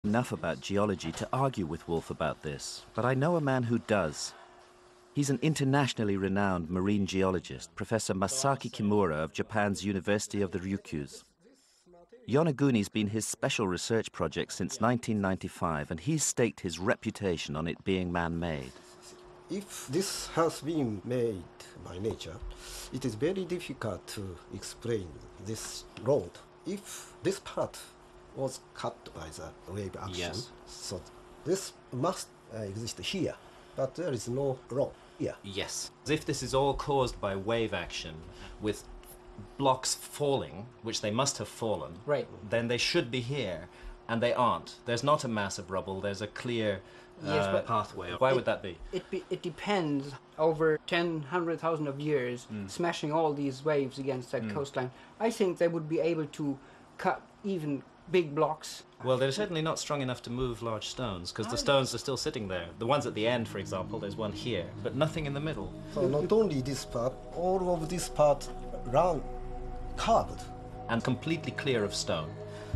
Enough about geology to argue with Wolf about this, but I know a man who does. He's an internationally renowned marine geologist, Professor Masaki Kimura of Japan's University of the Ryukyus. Yonaguni's been his special research project since 1995, and he's staked his reputation on it being man-made. If this has been made by nature, it is very difficult to explain this road. If this part was cut by the wave action, yes. So this must exist here, but there is no road here. Yes. If this is all caused by wave action with blocks falling, which they must have fallen, right, then they should be here, and they aren't. There's not a mass of rubble, there's a clear pathway. Why would that be? It depends. Over 100,000 of years, smashing all these waves against that coastline, I think they would be able to cut even big blocks. Well, they're certainly not strong enough to move large stones, because the stones are still sitting there. The ones at the end, for example, there's one here, but nothing in the middle. So not only this part, all of this part round, carved. And completely clear of stone.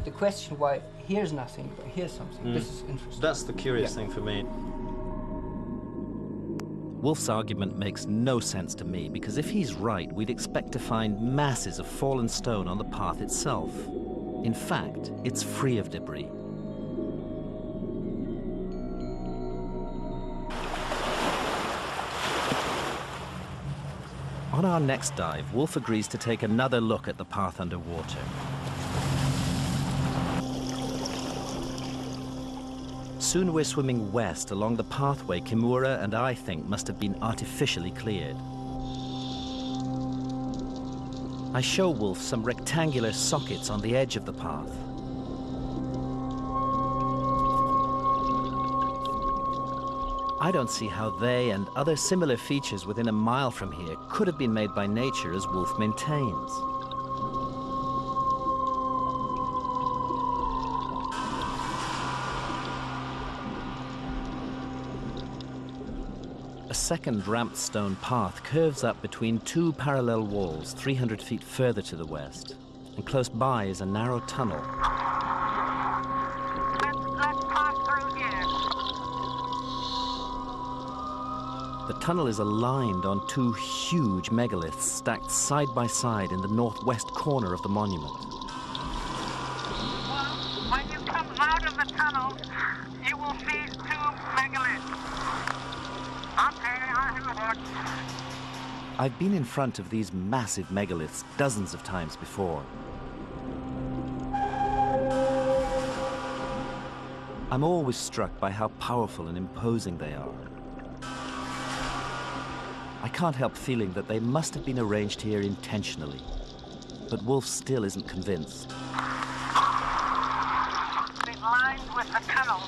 The question why here's nothing, but here's something, this is interesting. That's the curious thing for me. Wolf's argument makes no sense to me, because if he's right, we'd expect to find masses of fallen stone on the path itself. In fact, it's free of debris. On our next dive, Wolf agrees to take another look at the path underwater. Soon we're swimming west along the pathway Kimura and I think must have been artificially cleared. I show Wolf some rectangular sockets on the edge of the path. I don't see how they and other similar features within a mile from here could have been made by nature, as Wolf maintains. A second ramped stone path curves up between two parallel walls 300 feet further to the west, and close by is a narrow tunnel. Let's pass through here. The tunnel is aligned on two huge megaliths stacked side by side in the northwest corner of the monument. Well, when you come out of the tunnel, you will see two megaliths. Okay, I have a look. I've been in front of these massive megaliths dozens of times before. I'm always struck by how powerful and imposing they are. I can't help feeling that they must have been arranged here intentionally, but Wolf still isn't convinced. The lines with the tunnel,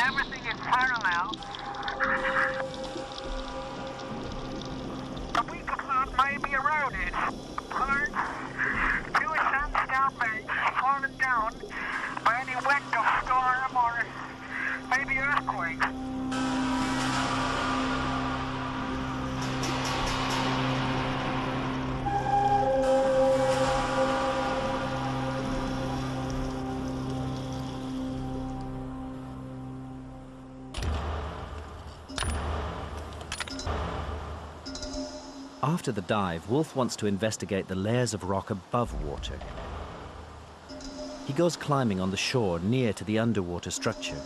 everything is parallel. The weaker part may be eroded. Part, two sandstone banks fallen down by any wind or storm or maybe earthquake. After the dive, Wolf wants to investigate the layers of rock above water. He goes climbing on the shore near to the underwater structure.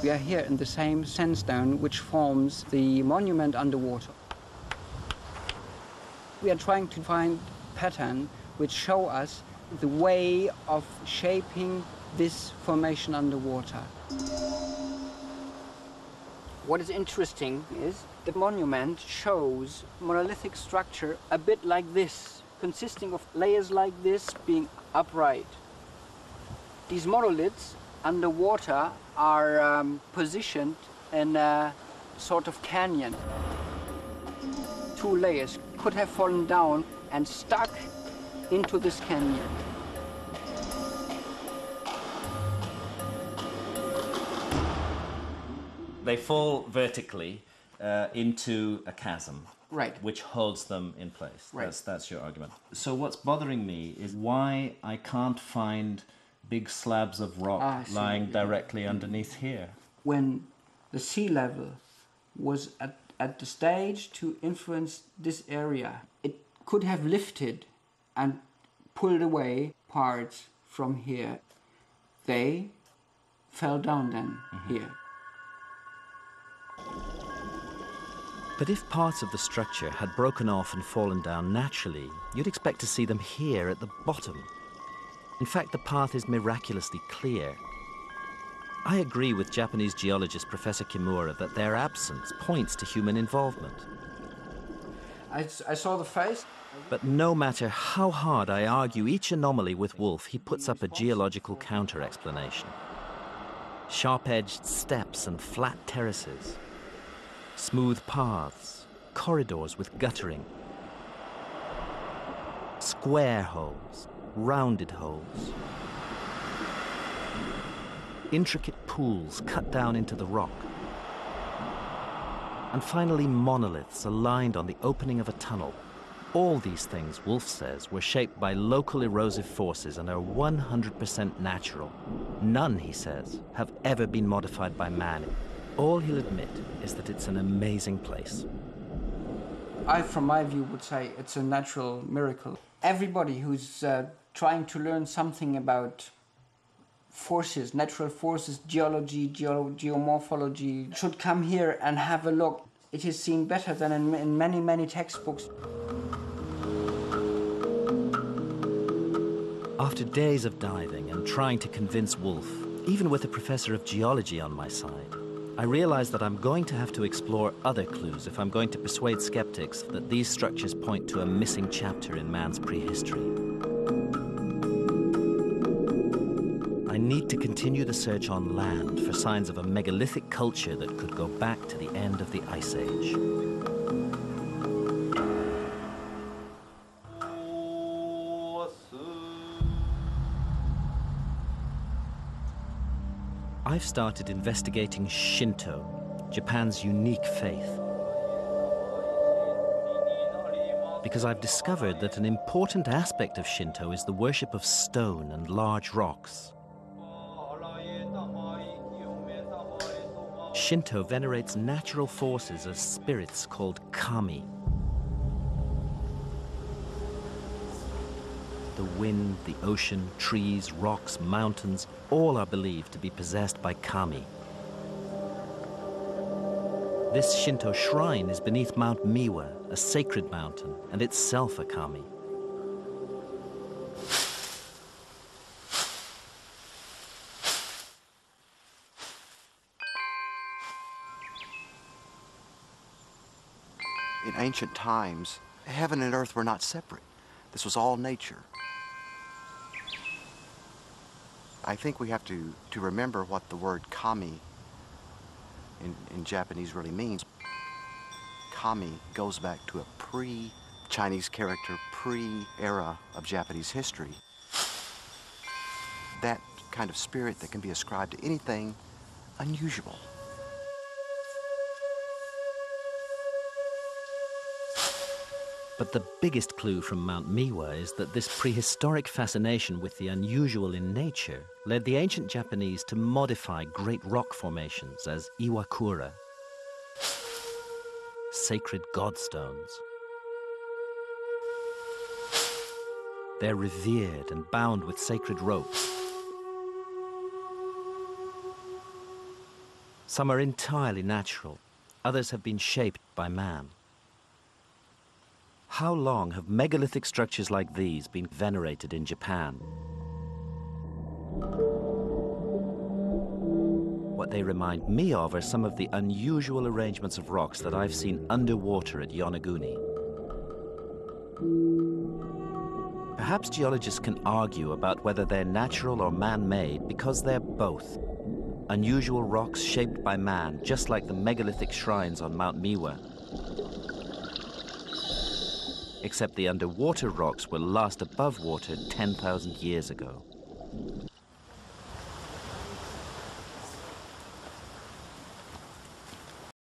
We are here in the same sandstone which forms the monument underwater. We are trying to find pattern which show us the way of shaping this formation underwater. What is interesting is the monument shows monolithic structure a bit like this, consisting of layers like this being upright. These monoliths underwater are positioned in a sort of canyon. Two layers could have fallen down and stuck into this canyon. They fall vertically into a chasm, Right. which holds them in place. Right. That's your argument. So what's bothering me is why I can't find big slabs of rock lying directly underneath here. When the sea level was at the stage to influence this area, it could have lifted and pulled away parts from here. They fell down then here. But if parts of the structure had broken off and fallen down naturally, you'd expect to see them here at the bottom. In fact, the path is miraculously clear. I agree with Japanese geologist Professor Kimura that their absence points to human involvement. I saw the face. But no matter how hard I argue each anomaly with Wolf, he puts up a geological counter-explanation. Sharp-edged steps and flat terraces. Smooth paths, corridors with guttering. Square holes, rounded holes. Intricate pools cut down into the rock. And finally, monoliths aligned on the opening of a tunnel. All these things, Wolf says, were shaped by local erosive forces and are 100% natural. None, he says, have ever been modified by man. All he'll admit is that it's an amazing place. I, from my view, would say it's a natural miracle. Everybody who's trying to learn something about forces, natural forces, geology, geomorphology, should come here and have a look. It is seen better than in many, many textbooks. After days of diving and trying to convince Wolf, even with a professor of geology on my side, I realize that I'm going to have to explore other clues if I'm going to persuade skeptics that these structures point to a missing chapter in man's prehistory. I need to continue the search on land for signs of a megalithic culture that could go back to the end of the Ice Age. I've started investigating Shinto, Japan's unique faith, because I've discovered that an important aspect of Shinto is the worship of stone and large rocks. Shinto venerates natural forces as spirits called kami. The wind, the ocean, trees, rocks, mountains, all are believed to be possessed by kami. This Shinto shrine is beneath Mount Miwa, a sacred mountain, and itself a kami. In ancient times, heaven and earth were not separate. This was all nature. I think we have to remember what the word kami in Japanese really means. Kami goes back to a pre-Chinese character, pre-era of Japanese history. That kind of spirit that can be ascribed to anything unusual. But the biggest clue from Mount Miwa is that this prehistoric fascination with the unusual in nature led the ancient Japanese to modify great rock formations as iwakura, sacred godstones. They're revered and bound with sacred ropes. Some are entirely natural, others have been shaped by man. How long have megalithic structures like these been venerated in Japan? What they remind me of are some of the unusual arrangements of rocks that I've seen underwater at Yonaguni. Perhaps geologists can argue about whether they're natural or man-made because they're both. Unusual rocks shaped by man, just like the megalithic shrines on Mount Miwa. Except the underwater rocks were last above water 10,000 years ago.